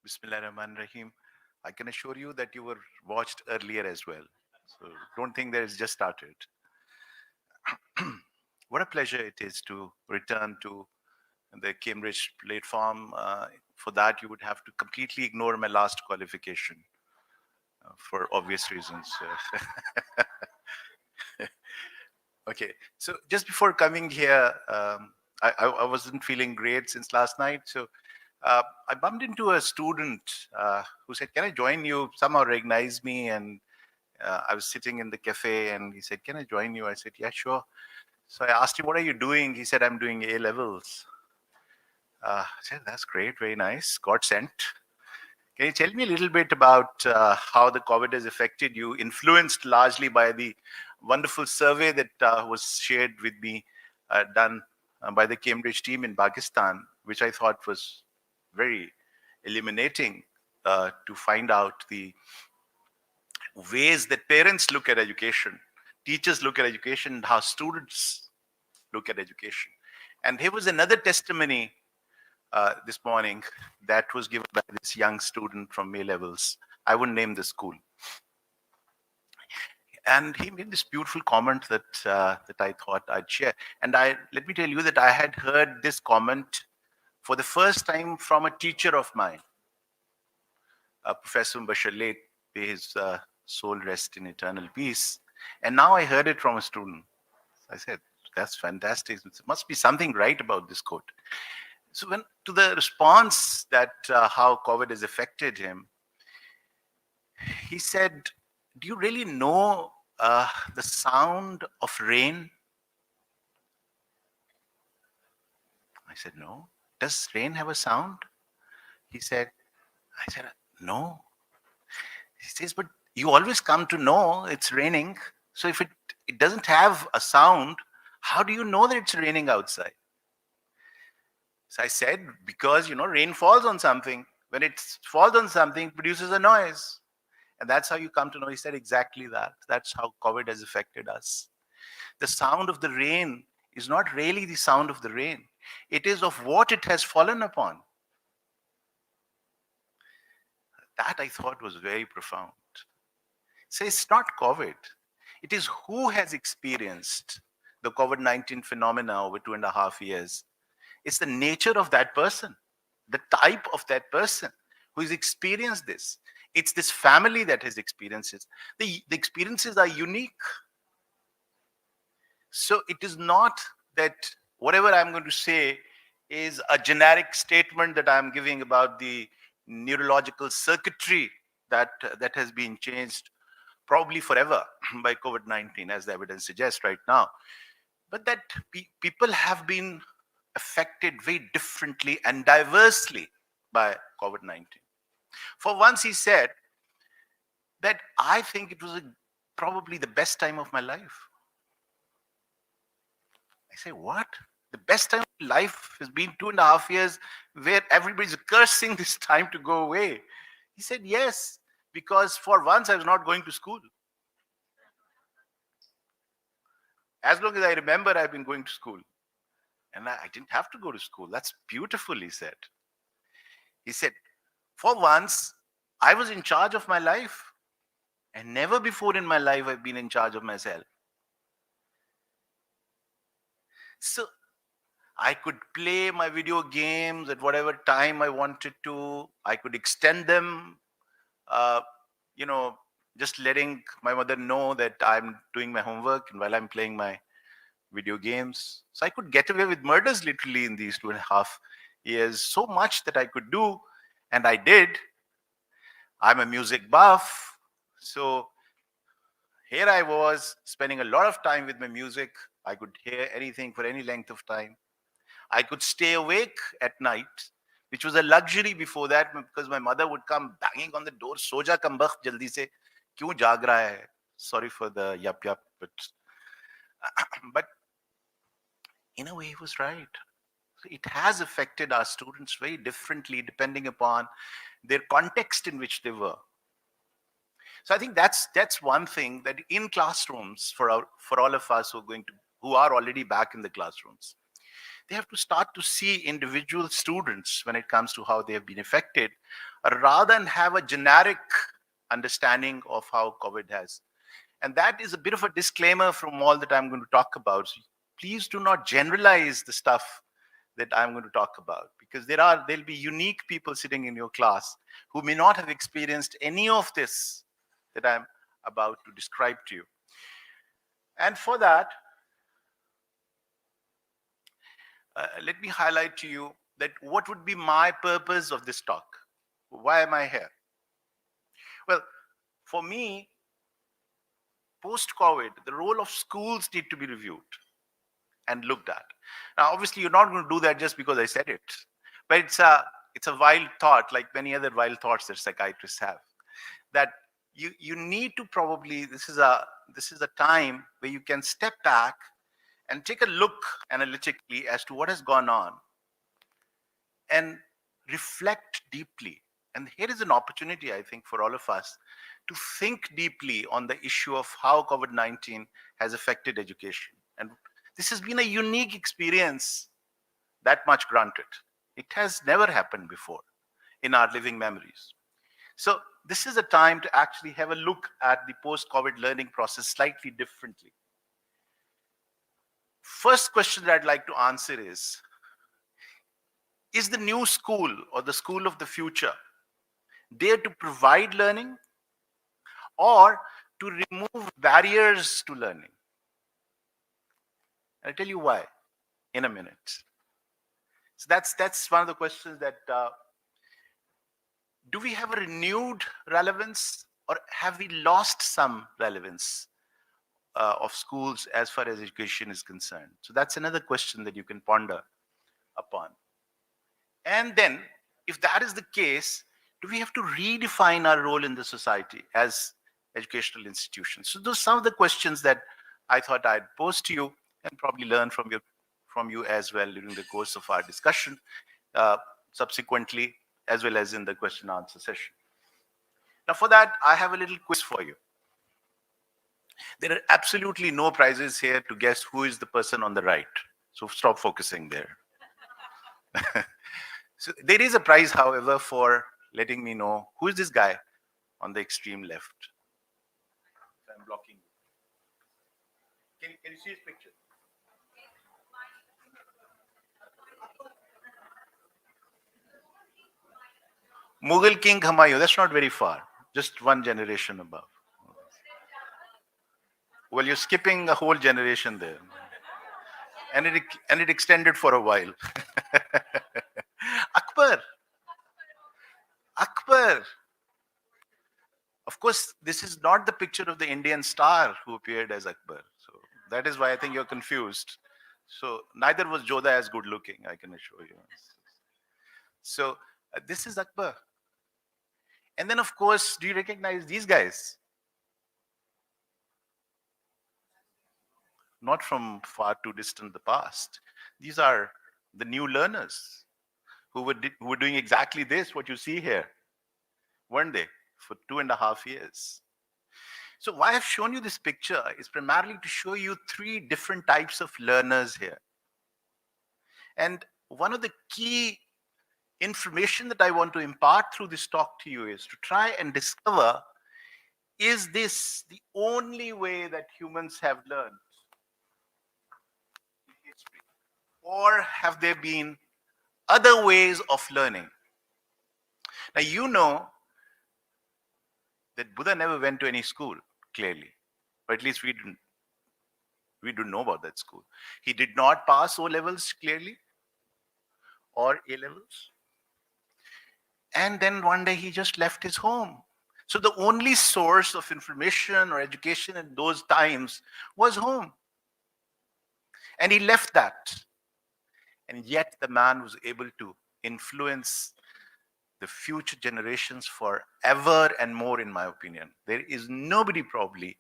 Bismillahirrahmanirrahim. I can assure you that you were watched earlier as well. So don't think that it's just started. What a pleasure it is to return to the Cambridge platform. For that, you would have to completely ignore my last qualification for obvious reasons. Okay, so just before coming here, I wasn't feeling great since last night. So I bumped into a student who said, "Can I join you?" Somehow recognized me, and I was sitting in the cafe, and he said, "Can I join you?" I said, "Yeah, sure." So I asked him, "What are you doing?" He said, "I'm doing A levels." I said, "That's great, very nice, God sent." Can you tell me a little bit about how the COVID has affected you, influenced largely by the wonderful survey that was shared with me, done by the Cambridge team in Pakistan, which I thought was very illuminating to find out the ways that parents look at education, teachers look at education, and how students look at education. And here was another testimony this morning that was given by this young student from A levels. I wouldn't name the school. And he made this beautiful comment that I thought I'd share. And let me tell you that I had heard this comment for the first time from a teacher of mine, Professor Bashir Late, may his soul rest in eternal peace. And now I heard it from a student. I said, "That's fantastic. There must be something right about this quote." So when to the response that how COVID has affected him, he said, "Do you really know the sound of rain?" I said, "No." "Does rain have a sound?" He said, I said, "No." He says, "But you always come to know it's raining. So if it doesn't have a sound, how do you know that it's raining outside?" So I said, "Because, rain falls on something. When it falls on something, it produces a noise. And that's how you come to know." He said exactly that. That's how COVID has affected us. The sound of the rain is not really the sound of the rain. It is of what it has fallen upon. That I thought was very profound. So it's not COVID. It is who has experienced the COVID-19 phenomena over 2.5 years. It's the nature of that person, the type of that person who has experienced this. It's this family that has experienced it. The experiences are unique. So it is not that whatever I'm going to say is a generic statement that I'm giving about the neurological circuitry that has been changed probably forever by COVID-19, as the evidence suggests right now. But that people have been affected very differently and diversely by COVID-19. For once, he said that I think it was probably the best time of my life. I say, "What? The best time of life has been 2.5 years where everybody's cursing this time to go away." He said, "Yes, because for once I was not going to school. As long as I remember, I've been going to school. And I didn't have to go to school. That's beautiful," he said. He said, "For once, I was in charge of my life. And never before in my life I've been in charge of myself. So I could play my video games at whatever time I wanted to. I could extend them, uh, you know, just letting my mother know that I'm doing my homework and while I'm playing my video games. So I could get away with murders literally in these 2.5 years. So much that I could do, and I did. I'm a music buff. So here I was spending a lot of time with my music. I could hear anything for any length of time. I could stay awake at night, which was a luxury before that because my mother would come banging on the door. Soja kam bakht jaldi se, kyun jaag raha hai? Sorry for the yup yup, but in a way, he was right. It has affected our students very differently depending upon their context in which they were. So I think that's one thing that in classrooms for all of us who are already back in the classrooms, They have to start to see individual students when it comes to how they have been affected, rather than have a generic understanding of how COVID has. And that is a bit of a disclaimer from all that I'm going to talk about. So please do not generalize the stuff that I'm going to talk about, because there'll be unique people sitting in your class who may not have experienced any of this that I'm about to describe to you. And for that, let me highlight to you that what would be my purpose of this talk. Why am I here? Well, for me, post-COVID, the role of schools need to be reviewed and looked at. Now, obviously, you're not going to do that just because I said it, but it's a wild thought, like many other wild thoughts that psychiatrists have. That you need to probably, this is a time where you can step back and take a look analytically as to what has gone on and reflect deeply. And here is an opportunity, I think, for all of us to think deeply on the issue of how COVID-19 has affected education. And this has been a unique experience, that much granted. It has never happened before in our living memories. So this is a time to actually have a look at the post-COVID learning process slightly differently. First question that I'd like to answer is the new school or the school of the future there to provide learning or to remove barriers to learning? I'll tell you why in a minute. So that's one of the questions that do we have a renewed relevance, or have we lost some relevance of schools as far as education is concerned? So that's another question that you can ponder upon. And then, if that is the case, do we have to redefine our role in the society as educational institutions? So those are some of the questions that I thought I'd pose to you and probably learn from you as well during the course of our discussion, subsequently, as well as in the question and answer session. Now, for that, I have a little quiz for you. There are absolutely no prizes here to guess who is the person on the right. So stop focusing there. So there is a prize, however, for letting me know who is this guy on the extreme left. I'm blocking you. Can you see his picture? Mughal King Humayun. That's not very far. Just one generation above. Well, you're skipping a whole generation there. And it extended for a while. Akbar. Akbar. Of course, this is not the picture of the Indian star who appeared as Akbar. So that is why I think you're confused. So neither was Jodha as good looking, I can assure you. So this is Akbar. And then, of course, do you recognize these guys? Not from far too distant the past. These are the new learners who were doing exactly this, what you see here, weren't they, for 2.5 years? So why I've shown you this picture is primarily to show you 3 different types of learners here. And one of the key information that I want to impart through this talk to you is to try and discover, is this the only way that humans have learned in history? Or have there been other ways of learning? Now, you know that Buddha never went to any school, clearly. Or at least we don't know about that school. He did not pass O-levels, clearly, or A-levels. And then one day he just left his home. So the only source of information or education in those times was home. And he left that. And yet the man was able to influence the future generations forever and more, in my opinion. There is nobody probably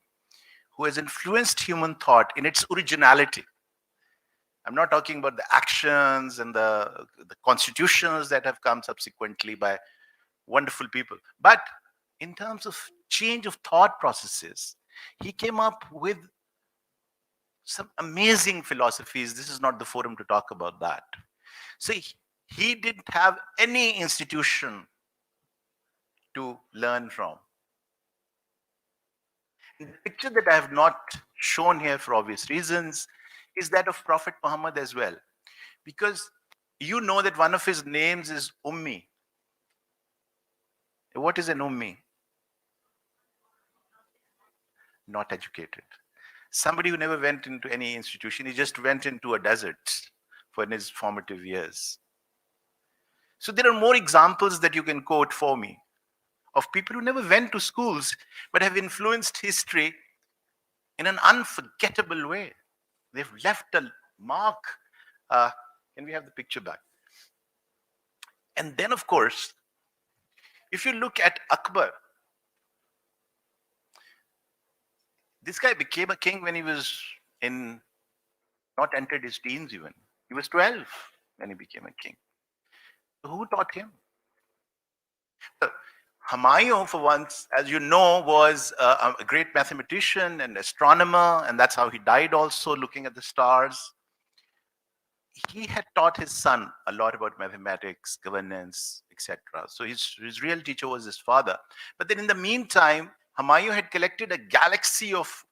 who has influenced human thought in its originality. I'm not talking about the actions and the constitutions that have come subsequently by wonderful people, but in terms of change of thought processes, he came up with some amazing philosophies. This is not the forum to talk about that. So he didn't have any institution to learn from. And the picture that I have not shown here for obvious reasons is that of Prophet Muhammad as well. Because you know that one of his names is Ummi. What is an Ummi? Not educated. Somebody who never went into any institution, he just went into a desert for his formative years. So there are more examples that you can quote for me of people who never went to schools but have influenced history in an unforgettable way. They've left a mark. Can we have the picture back? And then, of course, if you look at Akbar, this guy became a king when he was not entered his teens even. He was 12 when he became a king. So who taught him? Humayun, for once, as you know, was a great mathematician and astronomer, and that's how he died also, looking at the stars. He had taught his son a lot about mathematics, governance, etc. So his real teacher was his father. But then in the meantime, Humayun had collected a galaxy of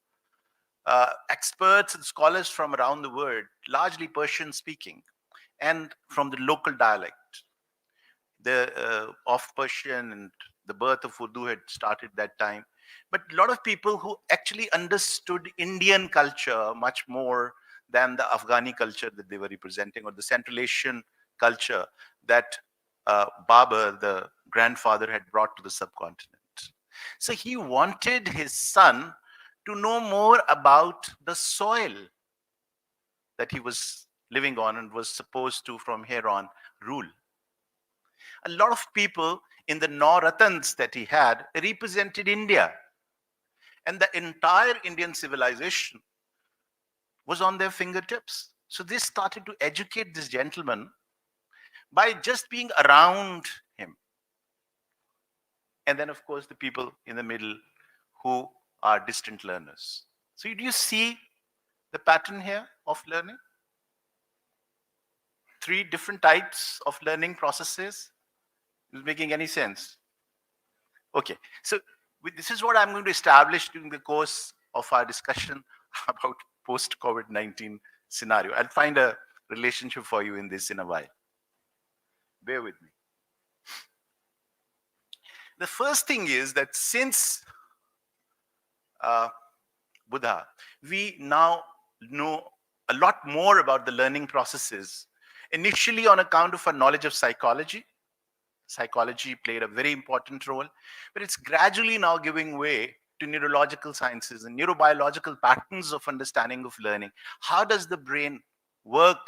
experts and scholars from around the world, largely Persian speaking, and from the local dialect. The of Persian and the birth of Urdu had started that time. But a lot of people who actually understood Indian culture much more than the Afghani culture that they were representing, or the Central Asian culture that Babur, the grandfather, had brought to the subcontinent. So he wanted his son to know more about the soil that he was living on and was supposed to, from here on, rule. A lot of people in the Nauratans that he had represented India. And the entire Indian civilization was on their fingertips. So they started to educate this gentleman by just being around him. And then, of course, the people in the middle who are distant learners. So do you see the pattern here of learning? 3 different types of learning processes. Is it making any sense? Okay, so this is what I'm going to establish during the course of our discussion about post-COVID-19 scenario. I'll find a relationship for you in this in a while. Bear with me. The first thing is that since Buddha, we now know a lot more about the learning processes, initially on account of our knowledge of psychology. Psychology played a very important role, but it's gradually now giving way to neurological sciences and neurobiological patterns of understanding of learning. How does the brain work?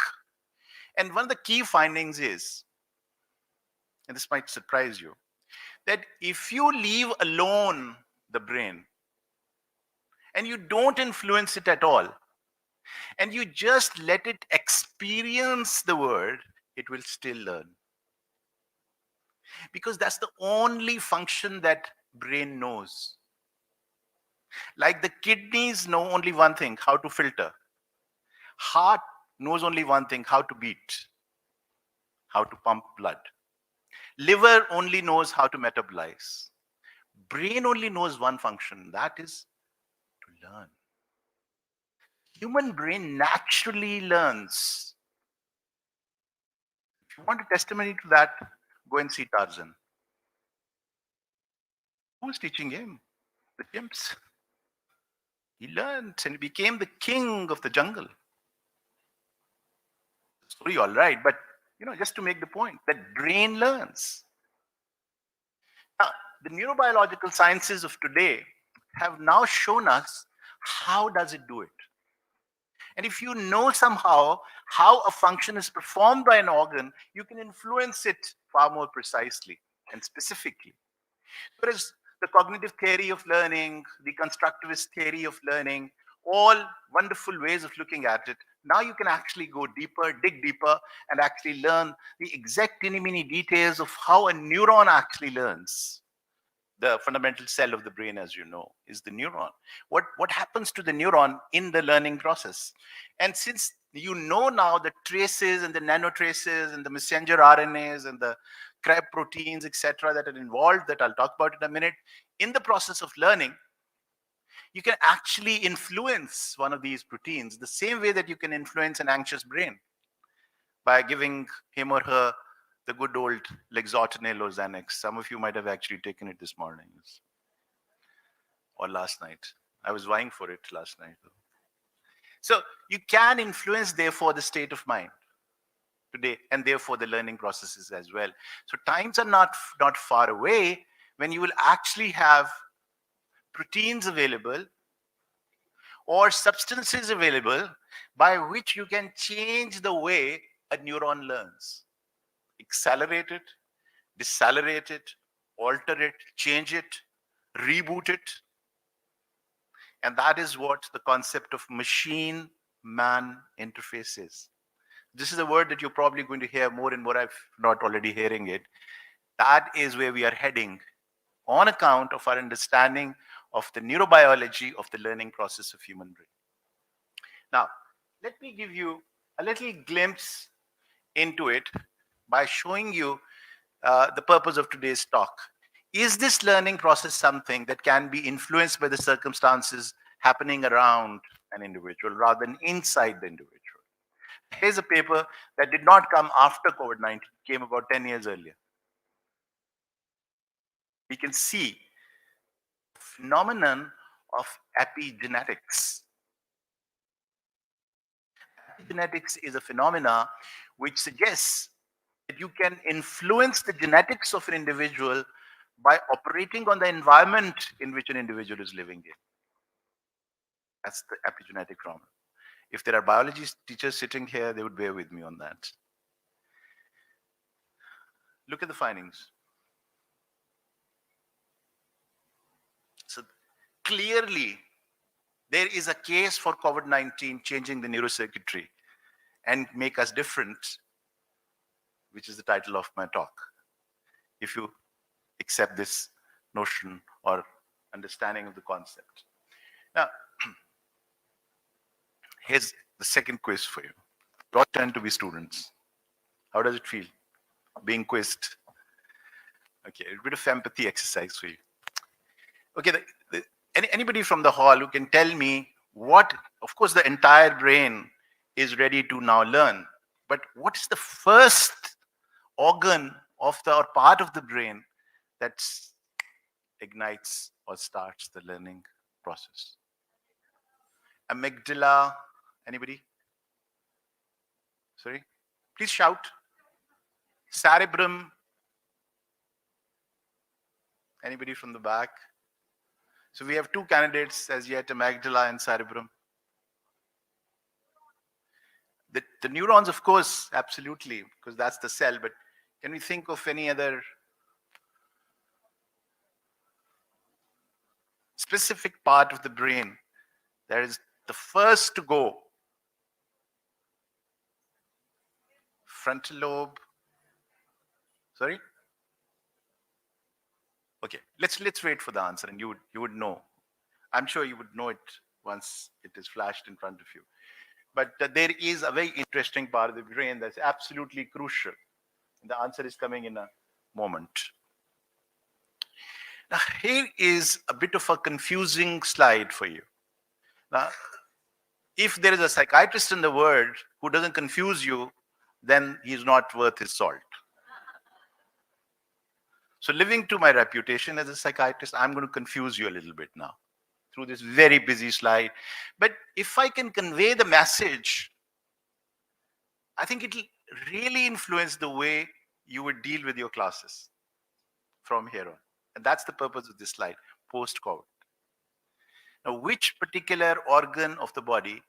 And one of the key findings is, and this might surprise you, that if you leave alone the brain and you don't influence it at all, and you just let it experience the world, it will still learn. Because that's the only function that brain knows. Like the kidneys know only one thing, how to filter. Heart knows only one thing, how to beat, how to pump blood. Liver only knows how to metabolize. Brain only knows one function, that is to learn. Human brain naturally learns. If you want a testimony to that, go and see Tarzan. Who was teaching him? The chimps. He learned and he became the king of the jungle. Story, all right, but just to make the point that brain learns. Now, the neurobiological sciences of today have now shown us how does it do it. And if you know somehow how a function is performed by an organ, you can influence it far more precisely and specifically. Whereas the cognitive theory of learning, the constructivist theory of learning, all wonderful ways of looking at it, now you can actually go deeper, dig deeper, and actually learn the exact teeny-miny details of how a neuron actually learns. the fundamental cell of the brain, as you know, is the neuron. What happens to the neuron in the learning process? And since you know now the traces and the nanotraces and the messenger RNAs and the crab proteins, etc., that are involved, that I'll talk about in a minute, in the process of learning, you can actually influence one of these proteins the same way that you can influence an anxious brain by giving him or her the good old Lexotanil or Xanax. Some of you might have actually taken it this morning or last night. I was vying for it last night. So you can influence, therefore, the state of mind today, and therefore the learning processes as well. So times are not far away when you will actually have proteins available or substances available by which you can change the way a neuron learns, accelerate it, decelerate it, alter it, change it, reboot it. And that is what the concept of machine-man interface is. This is a word that you're probably going to hear more and more, if not already hearing it. That is where we are heading on account of our understanding of the neurobiology of the learning process of human brain. Now, let me give you a little glimpse into it by showing you the purpose of today's talk. Is this learning process something that can be influenced by the circumstances happening around an individual rather than inside the individual? Here's a paper that did not come after COVID-19, came about 10 years earlier. We can see the phenomenon of epigenetics. Epigenetics is a phenomena which suggests that you can influence the genetics of an individual by operating on the environment in which an individual is living in. That's the epigenetic phenomenon. If there are biology teachers sitting here, they would bear with me on that. Look at the findings. So clearly, there is a case for COVID-19 changing the neurocircuitry and make us different, which is the title of my talk. If you accept this notion or understanding of the concept. Now, here's the second quiz for you. Your turn to be students. How does it feel being quizzed? Okay, a bit of empathy exercise for you. Okay, anybody from the hall who can tell me what, of course, the entire brain is ready to now learn, but what is the first organ of the or part of the brain that ignites or starts the learning process? Amygdala. Anybody? Sorry? Please shout. Cerebrum. Anybody from the back? So we have two candidates as yet, amygdala and cerebrum. The neurons, of course, absolutely, because that's the cell, but can we think of any other specific part of the brain that is the first to go? Frontal lobe. Sorry? Okay, let's wait for the answer, and you would know. I'm sure you would know it once it is flashed in front of you. But there is a very interesting part of the brain that's absolutely crucial. The answer is coming in a moment. Now, here is a bit of a confusing slide for you. Now, if there is a psychiatrist in the world who doesn't confuse you, then he's not worth his salt. So living to my reputation as a psychiatrist, I'm going to confuse you a little bit now through this very busy slide. But if I can convey the message, I think it'll really influence the way you would deal with your classes from here on. And that's the purpose of this slide, post-COVID. Now, which particular organ of the body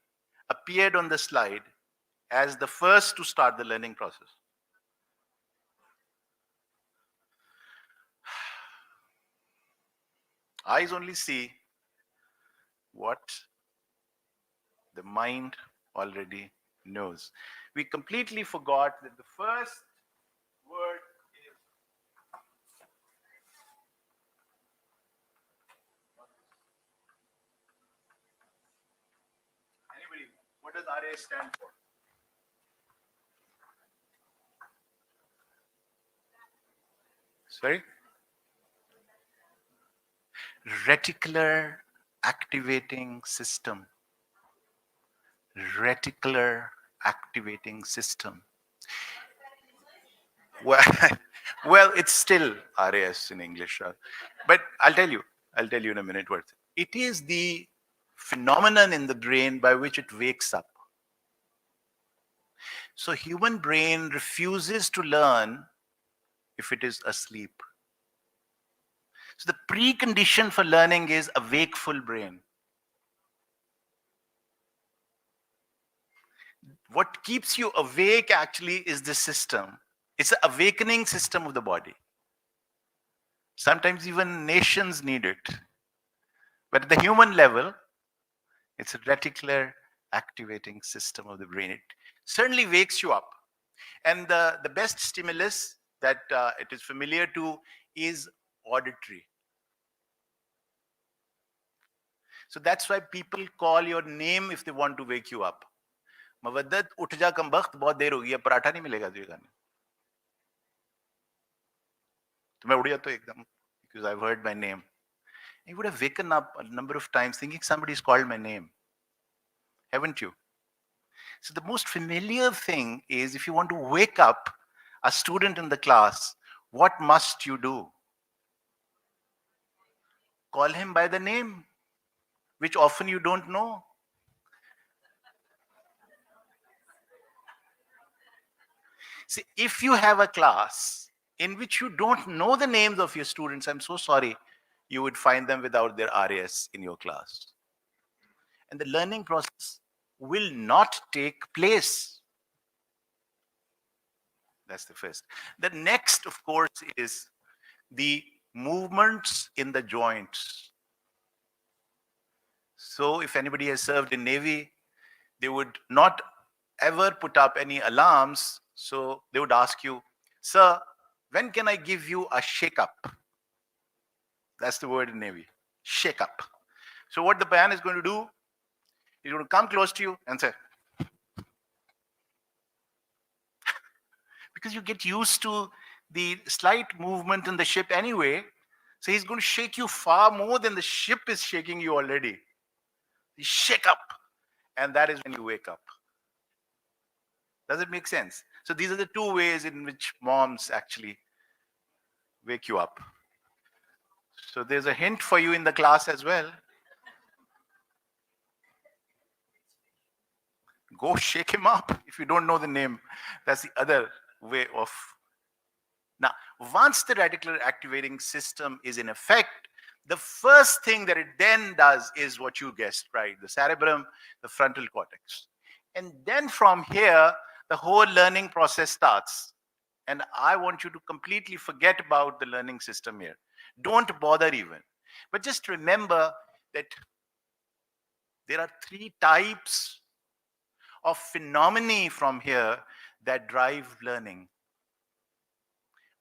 appeared on the slide as the first to start the learning process? Eyes only see what the mind already knows. We completely forgot that the first word is does RA stand for? Sorry? Reticular activating system. Reticular activating system. Well, well, it's still RAS in English, but I'll tell you in a minute what it is. The phenomenon in the brain by which it wakes up. So human brain refuses to learn if it is asleep. So the precondition for learning is a wakeful brain. What keeps you awake actually is the system. It's the awakening system of the body. Sometimes even nations need it. But at the human level, it's a reticular activating system of the brain. It certainly wakes you up. And the best stimulus that it is familiar to is auditory. So that's why people call your name if they want to wake you up. Mowadat, उठ जा कम वक्त, बहुत देर हो गई है, पराठा नहीं मिलेगा तुझे खाने. तो मैं उड़ गया तो एकदम, because I've heard my name. You would have waken up a number of times thinking somebody's called my name. Haven't you? So the most familiar thing is if you want to wake up a student in the class, what must you do? Call him by the name, which often you don't know. See, if you have a class in which you don't know the names of your students, I'm so sorry, you would find them without their RAS in your class. And the learning process will not take place. That's the first. The next, of course, is the movements in the joints. So if anybody has served in Navy, they would not ever put up any alarms. So they would ask you, sir, when can I give you a shake up? That's the word in Navy, shake up. So what the man is going to do, he's going to come close to you and say, because you get used to the slight movement in the ship anyway. So he's going to shake you far more than the ship is shaking you already. You shake up, and that is when you wake up. Does it make sense? So these are the two ways in which moms actually wake you up. So there's a hint for you in the class as well. Go shake him up if you don't know the name. That's the other way of. Now, once the reticular activating system is in effect, the first thing that it then does is what you guessed, right? The cerebrum, the frontal cortex. And then from here, the whole learning process starts. And I want you to completely forget about the learning system here. Don't bother even. But just remember that there are three types of phenomena from here that drive learning.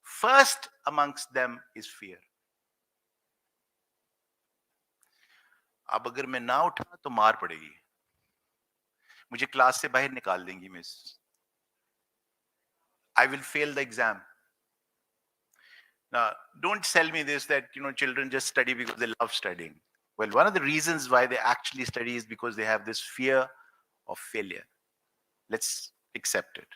First amongst them is fear. अब अगर मैं ना उठा तो मार पड़ेगी, मुझे class से बाहर निकाल देंगी miss. I will fail the exam. Now, don't tell me this that children just study because they love studying. Well, one of the reasons why they actually study is because they have this fear of failure. Let's accept it.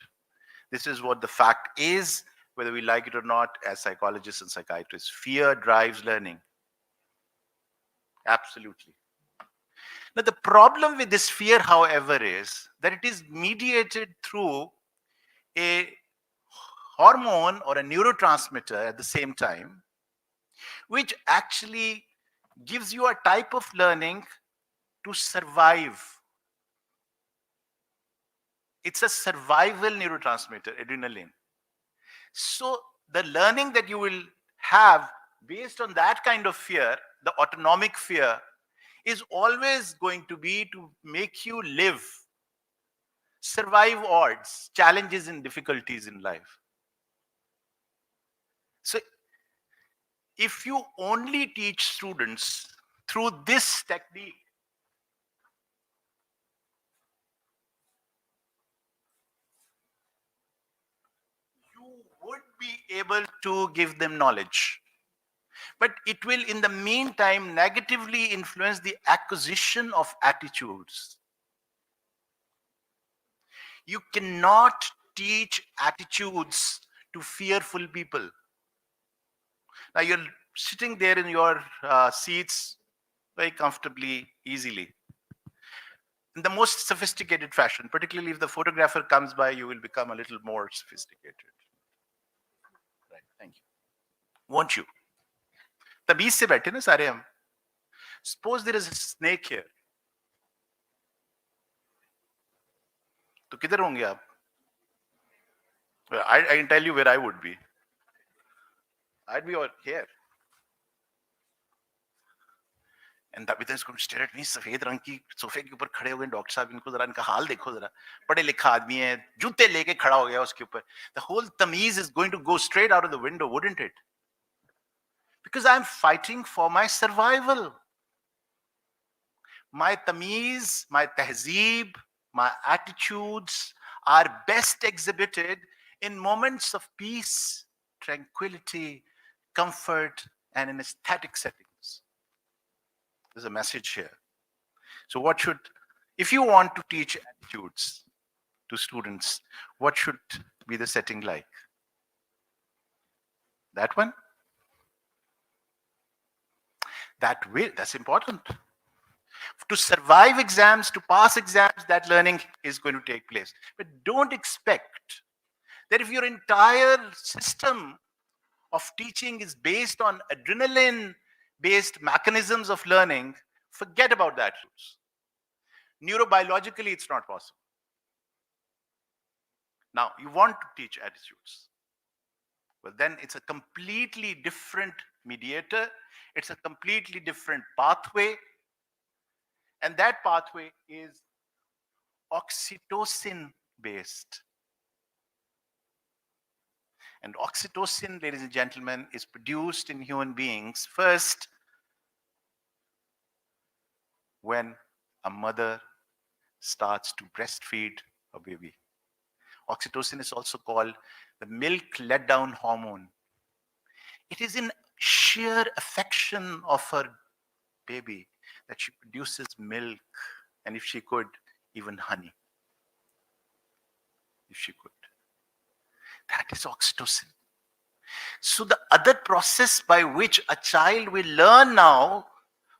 This is what the fact is, whether we like it or not, as psychologists and psychiatrists. Fear drives learning. Absolutely. Now, the problem with this fear, however, is that it is mediated through a hormone or a neurotransmitter at the same time, which actually gives you a type of learning to survive. It's a survival neurotransmitter, adrenaline. So the learning that you will have based on that kind of fear, the autonomic fear, is always going to be to make you live, survive odds, challenges and difficulties in life. So if you only teach students through this technique, able to give them knowledge. But it will, in the meantime, negatively influence the acquisition of attitudes. You cannot teach attitudes to fearful people. Now you're sitting there in your seats very comfortably, easily, in the most sophisticated fashion. Particularly if the photographer comes by, you will become a little more sophisticated. Right, thank you. Won't you? तमीज से बैठे ना सारे हम. Suppose there is a snake here. तो किधर होंगे आप? I can tell you where I would be. I'd be here. And Tabitha is going to stare at me. सफेद रंग की सोफे के ऊपर खड़े हो गए डॉक्टर साहब. इनको जरा इनका हाल देखो जरा. पढ़े लिखा आदमी है. जूते लेके खड़ा हो गया उसके ऊपर. The whole tamiz is going to go straight out of the window, wouldn't it? Because I'm fighting for my survival. My tamiz, my tehzeeb, my attitudes are best exhibited in moments of peace, tranquility, comfort, and in aesthetic settings. There's a message here. So if you want to teach attitudes to students, what should be the setting like? That one? That's important. To survive exams, to pass exams, that learning is going to take place. But don't expect that if your entire system of teaching is based on adrenaline-based mechanisms of learning, forget about that. Neurobiologically, it's not possible. Now, you want to teach attitudes. Well, then it's a completely different mediator. It's a completely different pathway. And that pathway is oxytocin-based. And oxytocin, ladies and gentlemen, is produced in human beings first when a mother starts to breastfeed a baby. Oxytocin is also called the milk letdown hormone. It is in sheer affection of her baby that she produces milk, and if she could, even honey. If she could. That is oxytocin. So the other process by which a child will learn now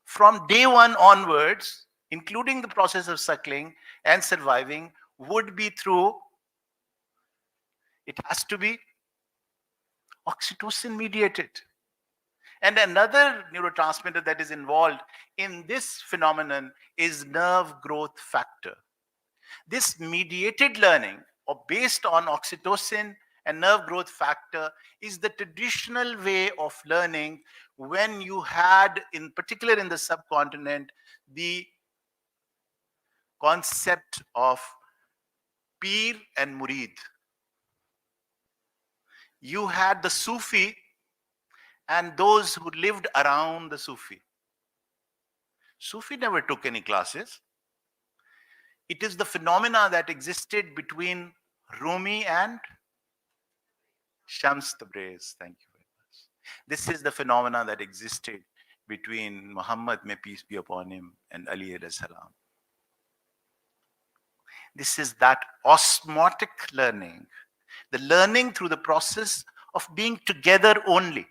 from day one onwards, including the process of suckling and surviving, would be through, it has to be oxytocin mediated. And another neurotransmitter that is involved in this phenomenon is nerve growth factor. This mediated learning, or based on oxytocin and nerve growth factor, is the traditional way of learning when you had, in particular in the subcontinent, the concept of peer and murid. You had the Sufi and those who lived around the Sufi. Sufi never took any classes. It is the phenomena that existed between Rumi and Shams Tabriz. Thank you very much. This is the phenomena that existed between Muhammad, may peace be upon him, and Ali alayhi salam. This is that osmotic learning, the learning through the process of being together only.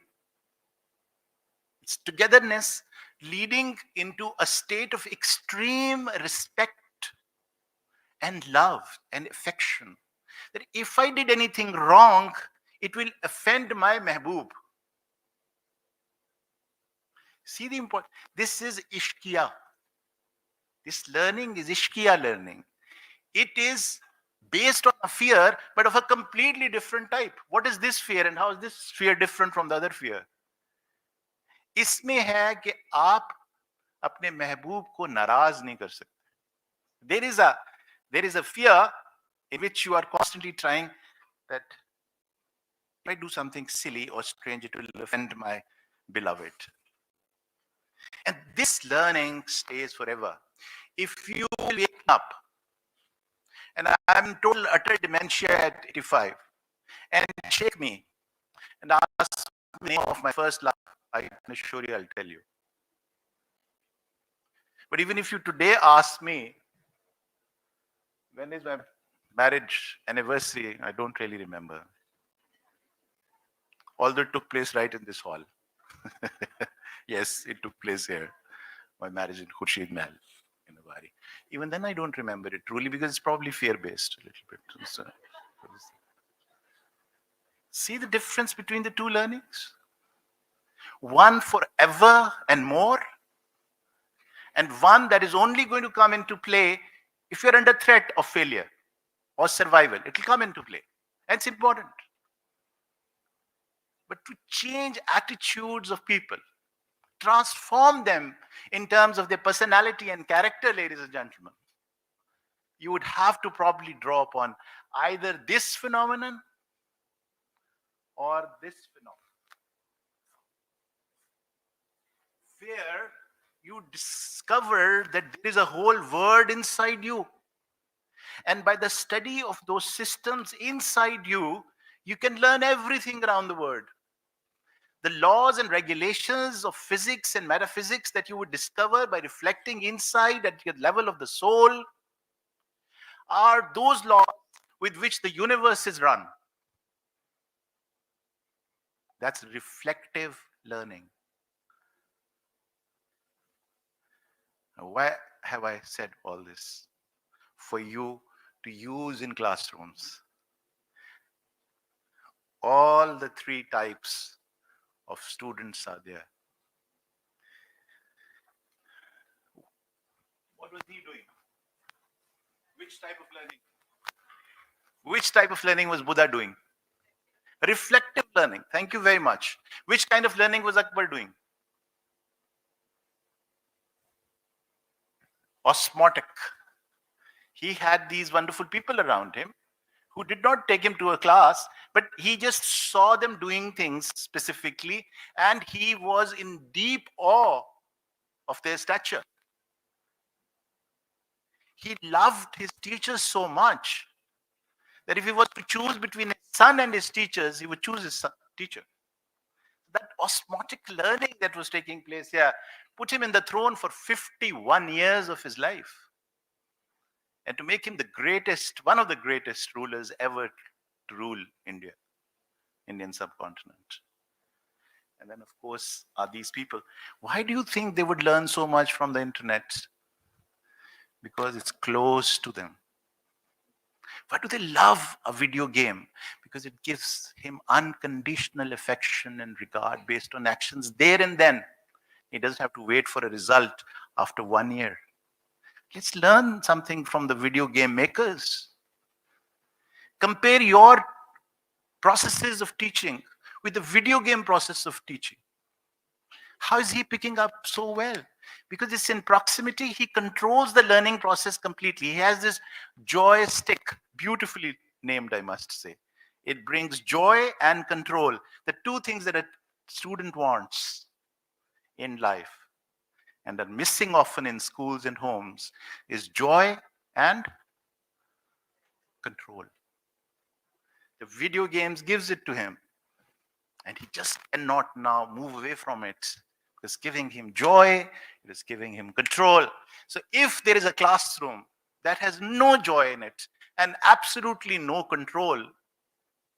It's togetherness leading into a state of extreme respect and love and affection. That if I did anything wrong, it will offend my mehboob. See the important. This is ishqiya. This learning is ishqiya learning. It is based on a fear, but of a completely different type. What is this fear, and how is this fear different from the other fear? इसमें है कि आप अपने महबूब को नाराज नहीं कर सकते. There is a fear in which you are constantly trying that if I do something silly or strange, it will offend my beloved. And this learning stays forever. If you wake up, and I'm total utter dementia at 85, and shake me and ask the name of my first love, I can assure you I'll tell you. But even if you today ask me, when is my marriage anniversary, I don't really remember. Although it took place right in this hall. Yes, it took place here. My marriage in Khurshid Mahal in Awari. Even then, I don't remember it truly because it's probably fear-based a little bit. So, see the difference between the two learnings? One forever and more, and one that is only going to come into play if you're under threat of failure or survival. It will come into play. That's important. But to change attitudes of people, transform them in terms of their personality and character, ladies and gentlemen, you would have to probably draw upon either this phenomenon or this phenomenon. Where you discover that there is a whole world inside you. And by the study of those systems inside you, you can learn everything around the world. The laws and regulations of physics and metaphysics that you would discover by reflecting inside at the level of the soul are those laws with which the universe is run. That's reflective learning. Now, why have I said all this? For you to use in classrooms. All the three types of students are there. What was he doing? Which type of learning? Which type of learning was Buddha doing? Reflective learning. Thank you very much. Which kind of learning was Akbar doing? Osmotic. He had these wonderful people around him who did not take him to a class, but he just saw them doing things specifically, and he was in deep awe of their stature. He loved his teachers so much that if he was to choose between his son and his teachers, he would choose his son, teacher. That osmotic learning that was taking place here put him in the throne for 51 years of his life. And to make him the greatest, one of the greatest rulers ever to rule India, Indian subcontinent. And then, of course, are these people. Why do you think they would learn so much from the internet? Because it's close to them. Why do they love a video game? Because it gives him unconditional affection and regard based on actions there and then. He doesn't have to wait for a result after 1 year. Let's learn something from the video game makers. Compare your processes of teaching with the video game process of teaching. How is he picking up so well? Because it's in proximity, he controls the learning process completely. He has this joystick, beautifully named, I must say. It brings joy and control, the two things that a student wants in life and are missing often in schools and homes is joy and control. The video games gives it to him, and he just cannot now move away from it. It's giving him joy, it is giving him control. So if there is a classroom that has no joy in it and absolutely no control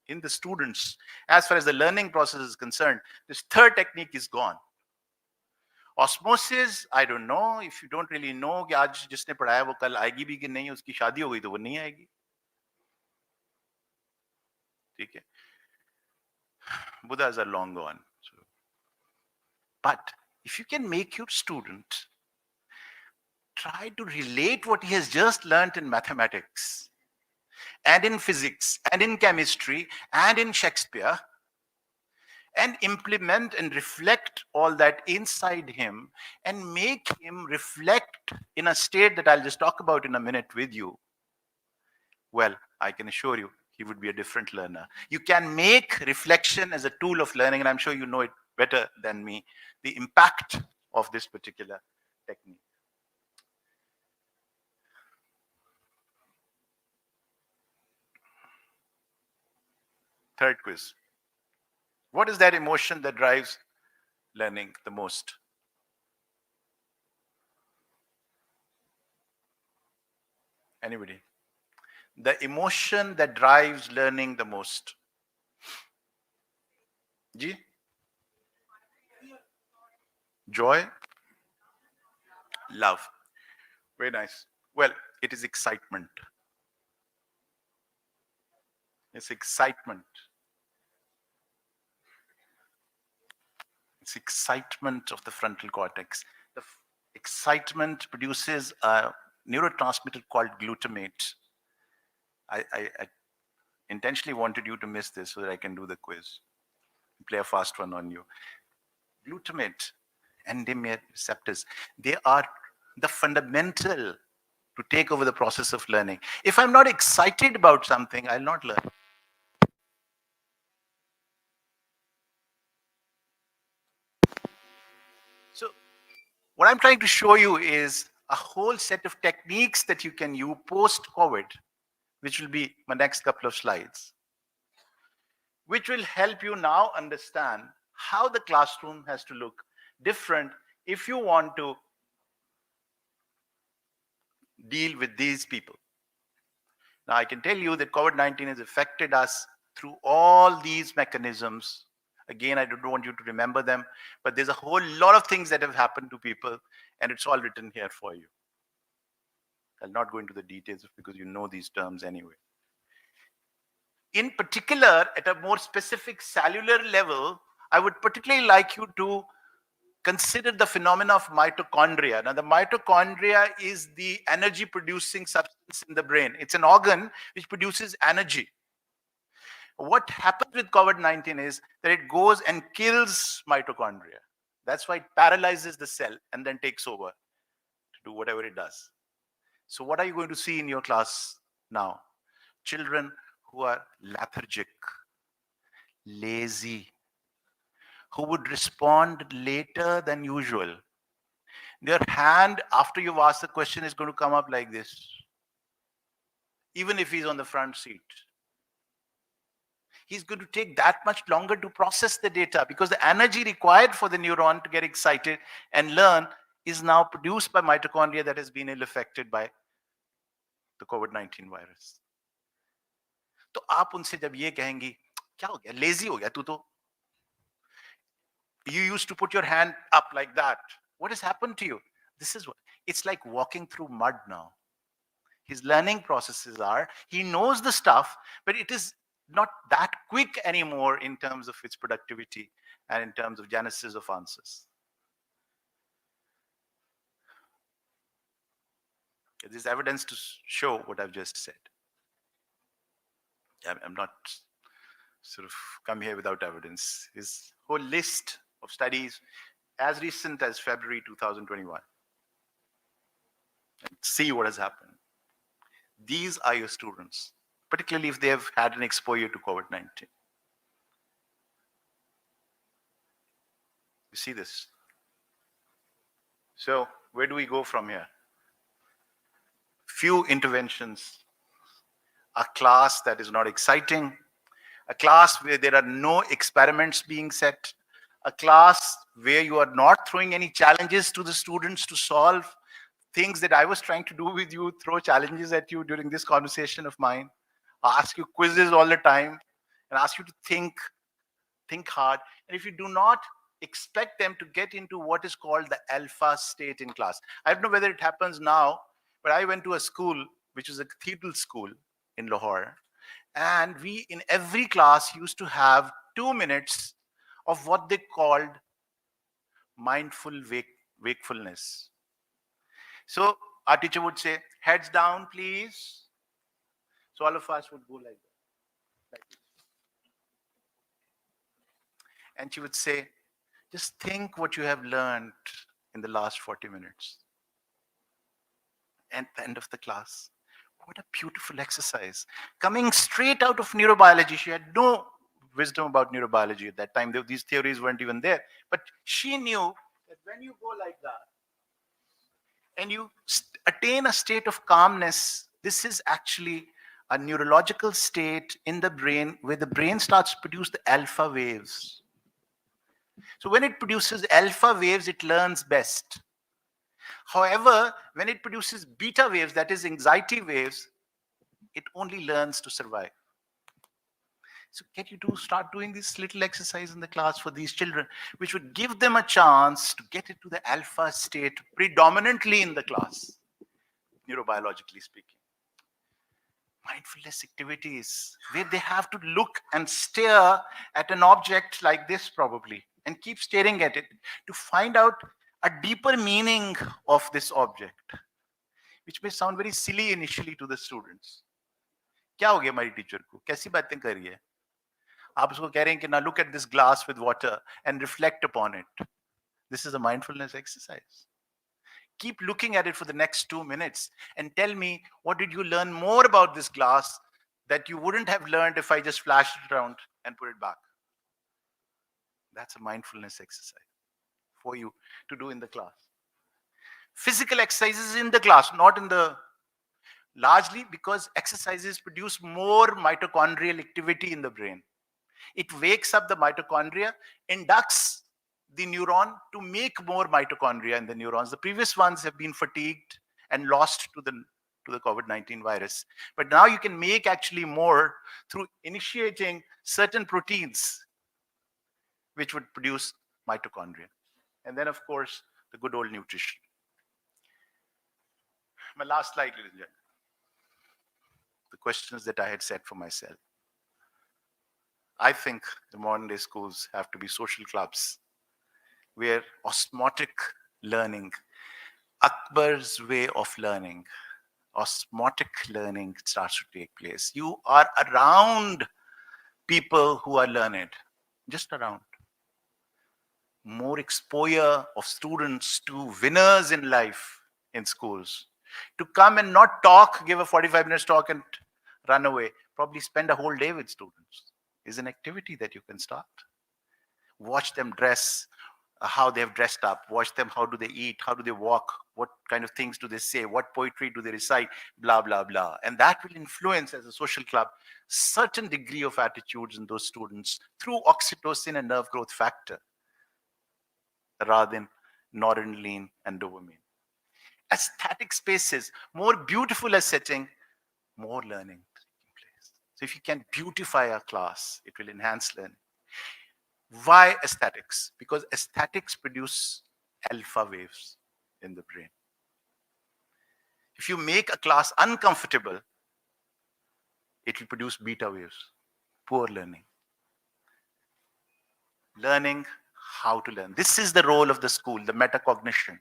in the students as far as the learning process is concerned, this third technique is gone. Osmosis, I don't know. If you don't really know कि आज जिसने पढ़ाया वो कल आएगी भी कि नहीं, उसकी शादी हो गई तो वो नहीं आएगी. ठीक है. Buddhas are long gone. But if you can make your student try to relate what he has just learned in mathematics and in physics and in chemistry and in Shakespeare and implement and reflect all that inside him and make him reflect in a state that I'll just talk about in a minute with you, well, I can assure you, he would be a different learner. You can make reflection as a tool of learning, and I'm sure you know it better than me, the impact of this particular technique. Third quiz. What is that emotion that drives learning the most? Anybody? The emotion that drives learning the most. Ji? Joy? Love. Very nice. Well, it is excitement. It's excitement. It's excitement of the frontal cortex. Excitement produces a neurotransmitter called glutamate. I intentionally wanted you to miss this so that I can do the quiz. Play a fast one on you. Glutamate and NMDA receptors, they are the fundamental to take over the process of learning. If I'm not excited about something, I'll not learn. So what I'm trying to show you is a whole set of techniques that you can use post-COVID, which will be my next couple of slides, which will help you now understand how the classroom has to look different if you want to deal with these people. Now, I can tell you that COVID-19 has affected us through all these mechanisms. Again, I don't want you to remember them, but there's a whole lot of things that have happened to people, and it's all written here for you. I'll not go into the details because you know these terms anyway. In particular, at a more specific cellular level, I would particularly like you to consider the phenomena of mitochondria. Now, the mitochondria is the energy producing substance in the brain. It's an organ which produces energy. What happens with COVID-19 is that it goes and kills mitochondria. That's why it paralyzes the cell and then takes over to do whatever it does. So what are you going to see in your class now? Children who are lethargic, lazy, who would respond later than usual. Their hand, after you've asked the question, is going to come up like this, even if he's on the front seat. He's going to take that much longer to process the data because the energy required for the neuron to get excited and learn is now produced by mitochondria that has been ill-affected by the COVID-19 virus. तो आप उनसे जब ये कहेंगी क्या हो गया lazy हो गया तू तो you used to put your hand up like that. What has happened to you? This is what it's like walking through mud now. His learning processes are, he knows the stuff, but it is not that quick anymore in terms of its productivity and in terms of genesis of answers. There's evidence to show what I've just said. I'm not sort of come here without evidence. His whole list of studies as recent as February 2021. And see what has happened. These are your students, particularly if they have had an exposure to COVID-19. You see this? So where do we go from here? Few interventions. A class that is not exciting, a class where there are no experiments being set, a class where you are not throwing any challenges to the students to solve things that I was trying to do with you, throw challenges at you during this conversation of mine, ask you quizzes all the time, and ask you to think hard. And if you do not expect them to get into what is called the alpha state in class. I don't know whether it happens now, but I went to a school, which was a cathedral school in Lahore. And we, in every class, used to have 2 minutes of what they called mindful wakefulness. So our teacher would say, heads down, please. So all of us would go like that. Like this. And she would say, just think what you have learned in the last 40 minutes. At the end of the class. What a beautiful exercise. Coming straight out of neurobiology. She had no wisdom about neurobiology at that time. These theories weren't even there. But she knew that when you go like that and you attain a state of calmness, this is actually a neurological state in the brain where the brain starts to produce the alpha waves. So when it produces alpha waves, it learns best. However, when it produces beta waves, that is anxiety waves, it only learns to survive. So can you start doing this little exercise in the class for these children, which would give them a chance to get into the alpha state predominantly in the class, neurobiologically speaking. Mindfulness activities where they have to look and stare at an object like this probably and keep staring at it to find out a deeper meaning of this object, which may sound very silly initially to the students. क्या हो गया हमारी teacher को, कैसी बातें कर रही है? आप उसको कह रहे हैं कि now look at this glass with water and reflect upon it. This is a mindfulness exercise. Keep looking at it for the next 2 minutes and tell me, what did you learn more about this glass that you wouldn't have learned if I just flashed it around and put it back? That's a mindfulness exercise for you to do in the class. Physical exercises in the class, not in the, largely because exercises produce more mitochondrial activity in the brain. It wakes up the mitochondria, inducts the neuron to make more mitochondria in the neurons. The previous ones have been fatigued and lost to the COVID-19 virus. But now you can make actually more through initiating certain proteins which would produce mitochondria. And then, of course, the good old nutrition. My last slide, ladies and gentlemen. The questions that I had set for myself. I think the modern day schools have to be social clubs where osmotic learning, Akbar's way of learning, osmotic learning starts to take place. You are around people who are learned, just around. More exposure of students to winners in life in schools. To come and not talk, give a 45 minutes talk and run away. Probably spend a whole day with students is an activity that you can start. Watch them dress, how they've dressed up. Watch them, how do they eat, how do they walk, what kind of things do they say, what poetry do they recite, blah, blah, blah. And that will influence, as a social club, certain degree of attitudes in those students through oxytocin and nerve growth factor, rather than noradrenaline and dopamine. Aesthetic spaces, more beautiful a setting, more learning taking place. So if you can beautify a class, it will enhance learning. Why aesthetics? Because aesthetics produce alpha waves in the brain. If you make a class uncomfortable, it will produce beta waves, poor learning. Learning how to learn. This is the role of the school, the metacognition.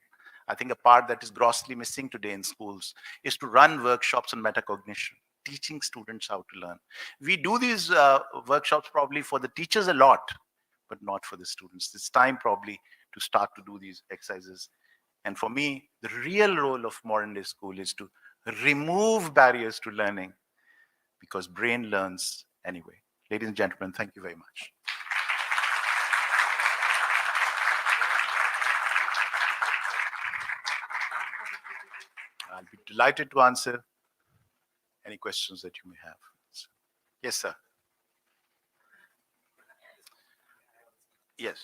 I think a part that is grossly missing today in schools is to run workshops on metacognition, teaching students how to learn. We do these workshops probably for the teachers a lot, but not for the students. It's time probably to start to do these exercises. And for me, the real role of modern day school is to remove barriers to learning, because brain learns anyway. Ladies and gentlemen, thank you very much. I'll be delighted to answer any questions that you may have. Yes, sir. Yes.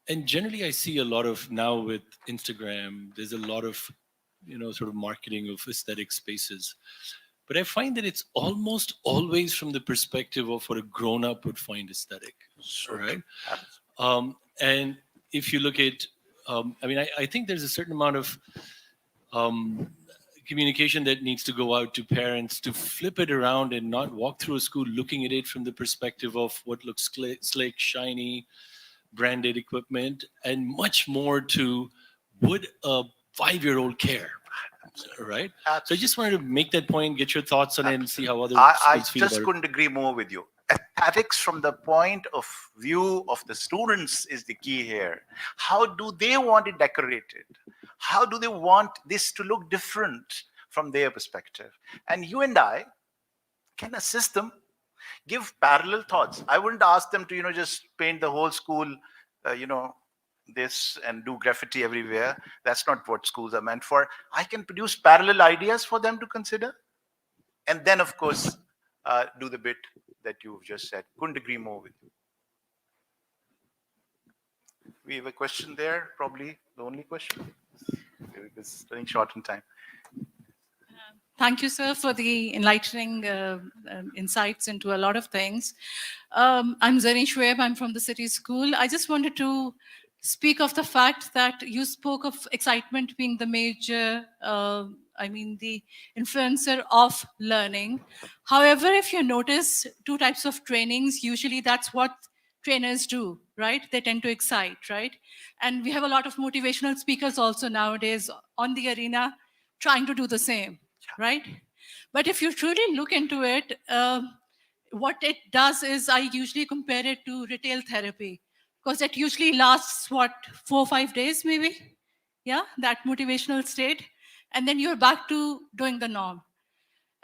And generally, I see a lot of now with Instagram, there's a lot of, sort of marketing of aesthetic spaces. But I find that it's almost always from the perspective of what a grown-up would find aesthetic, right? And if you look at, I think there's a certain amount of communication that needs to go out to parents to flip it around and not walk through a school looking at it from the perspective of what looks slick, shiny, branded equipment, and much more to would a 5-year-old care, right? Absolutely. So I just wanted to make that point, get your thoughts on it, and see how other schools feel about it. I just couldn't agree more with you. Aesthetics from the point of view of the students is the key here. How do they want it decorated? How do they want this to look different from their perspective? And you and I can assist them, give parallel thoughts. I wouldn't ask them to, just paint the whole school, this and do graffiti everywhere. That's not what schools are meant for. I can produce parallel ideas for them to consider. And then, of course, do the bit that you've just said. Couldn't agree more with you. We have a question there, probably the only question. It's running short on time. Thank you, sir, for the enlightening insights into a lot of things. I'm Zari Shoaib. I'm from the City School. I just wanted to speak of the fact that you spoke of excitement being the major, the influencer of learning. However, if you notice two types of trainings, usually that's what trainers do, right? They tend to excite, right? And we have a lot of motivational speakers also nowadays on the arena trying to do the same, right? But if you truly look into it, what it does is I usually compare it to retail therapy because it usually lasts, 4 or 5 days maybe? Yeah, that motivational state. And then you're back to doing the norm.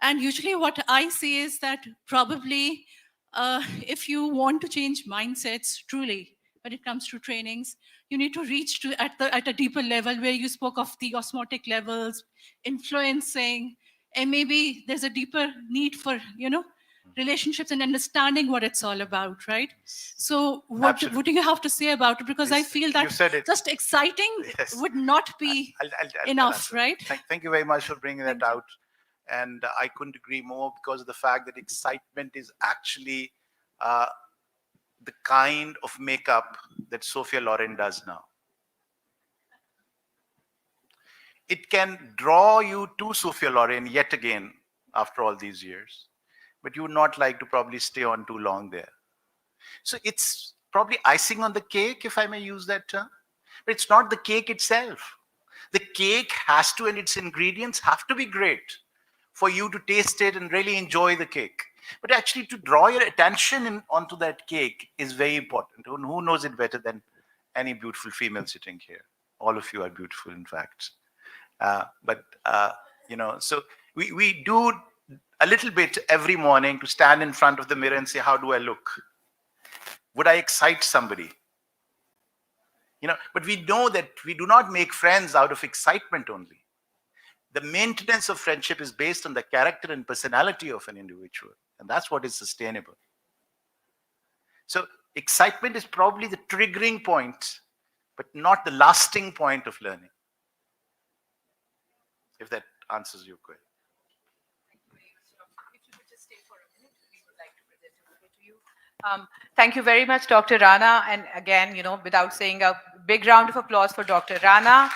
And usually what I see is that probably if you want to change mindsets truly when it comes to trainings, you need to reach to at a deeper level where you spoke of the osmotic levels, influencing, and maybe there's a deeper need for, relationships and understanding what it's all about, right? So what do you have to say about it? Because I feel that just exciting would not be enough, right? Thank you very much for bringing that out. And I couldn't agree more because of the fact that excitement is actually the kind of makeup that Sophia Loren does now. It can draw you to Sophia Loren yet again after all these years, but you would not like to probably stay on too long there. So it's probably icing on the cake, if I may use that term, but it's not the cake itself. The cake has to, and its ingredients have to be great for you to taste it and really enjoy the cake. But actually to draw your attention onto that cake is very important. Who knows it better than any beautiful female sitting here? All of you are beautiful, in fact. So we do a little bit every morning to stand in front of the mirror and say, how do I look? Would I excite somebody? But we know that we do not make friends out of excitement only. The maintenance of friendship is based on the character and personality of an individual, and that's what is sustainable. So excitement is probably the triggering point, but not the lasting point of learning. If that answers your question. Thank you very much, Dr. Rana. And again, without saying a big round of applause for Dr. Rana.